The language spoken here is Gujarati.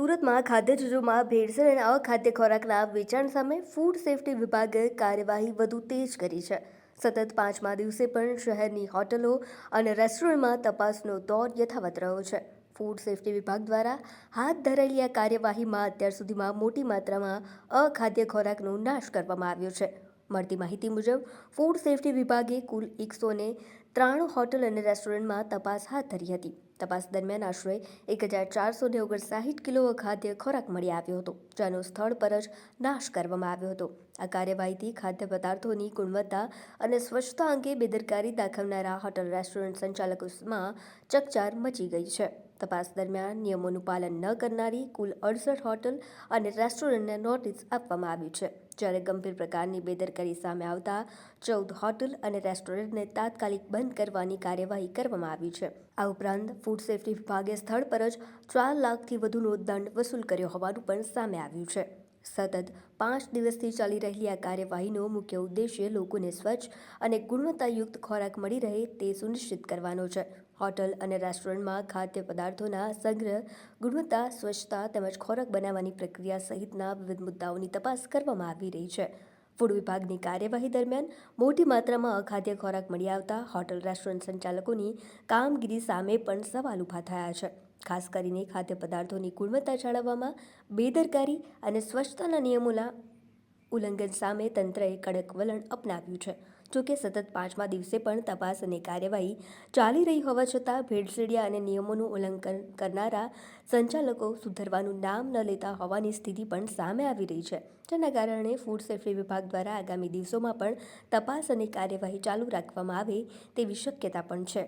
સુરતમાં ખાદ્યચીજોમાં ભેળસેળ અને અખાદ્ય ખોરાકના વેચાણ સામે ફૂડ સેફ્ટી વિભાગે કાર્યવાહી વધુ તેજ કરી છે. સતત 5મા દિવસે પણ શહેરની હોટલો અને રેસ્ટોરન્ટમાં તપાસનો દોર યથાવત રહ્યો છે. ફૂડ સેફ્ટી વિભાગ દ્વારા હાથ ધરાયેલી આ કાર્યવાહીમાં અત્યાર સુધીમાં મોટી માત્રામાં અખાદ્ય ખોરાકનો નાશ કરવામાં આવ્યો છે. મળતી માહિતી મુજબ ફૂડ સેફ્ટી વિભાગે કુલ 193 હોટલ અને રેસ્ટોરન્ટમાં તપાસ હાથ ધરી હતી. તપાસ દરમિયાન આશરે 1459 કિલો અખાદ્ય ખોરાક મળી આવ્યો હતો, જેનો સ્થળ પર જ નાશ કરવામાં આવ્યો હતો. આ કાર્યવાહીથી ખાદ્ય પદાર્થોની ગુણવત્તા અને સ્વચ્છતા અંગે બેદરકારી દાખવનારા હોટલ રેસ્ટોરન્ટ સંચાલકોમાં ચકચાર મચી ગઈ છે. તપાસ દરમિયાન નિયમોનું પાલન ન કરનારી કુલ 68 હોટલ અને રેસ્ટોરન્ટને નોટિસ આપવામાં આવી છે, જ્યારે ગંભીર પ્રકારની બેદરકારી સામે આવતા 14 હોટલ અને રેસ્ટોરન્ટને તાત્કાલિક બંધ કરવાની કાર્યવાહી કરવામાં આવી છે. આ ઉપરાંત ફૂડ સેફ્ટી વિભાગે સ્થળ પર જ 4 લાખથી વધુનો દંડ વસૂલ કર્યો હોવાનું પણ સામે આવ્યું છે. સતત 5 દિવસથી ચાલી રહેલી આ કાર્યવાહીનો મુખ્ય ઉદ્દેશ્ય લોકોને સ્વચ્છ અને ગુણવત્તાયુક્ત ખોરાક મળી રહે તે સુનિશ્ચિત કરવાનો છે. હોટલ અને રેસ્ટોરન્ટમાં ખાદ્ય પદાર્થોના સંગ્રહ, ગુણવત્તા, સ્વચ્છતા તેમજ ખોરાક બનાવવાની પ્રક્રિયા સહિતના વિવિધ મુદ્દાઓની તપાસ કરવામાં આવી રહી છે. ફૂડ વિભાગની કાર્યવાહી દરમિયાન મોટી માત્રામાં અખાદ્ય ખોરાક મળી આવતા હોટલ રેસ્ટોરન્ટ સંચાલકોની કામગીરી સામે પણ સવાલ ઊભા થયા છે. ખાસ કરીને ખાદ્ય પદાર્થોની ગુણવત્તા જાળવવામાં બેદરકારી અને સ્વચ્છતાના નિયમોના ઉલ્લંઘન સામે તંત્રએ કડક વલણ અપનાવ્યું છે. જોકે સતત 5મા દિવસે પણ તપાસ અને કાર્યવાહી ચાલી રહી હોવા છતાં ભેળસેળિયા અને નિયમોનું ઉલ્લંઘન કરનારા સંચાલકો સુધરવાનું નામ ન લેતા હોવાની સ્થિતિ પણ સામે આવી રહી છે, જેના કારણે ફૂડ સેફ્ટી વિભાગ દ્વારા આગામી દિવસોમાં પણ તપાસ અને કાર્યવાહી ચાલુ રાખવામાં આવે તેવી શક્યતા પણ છે.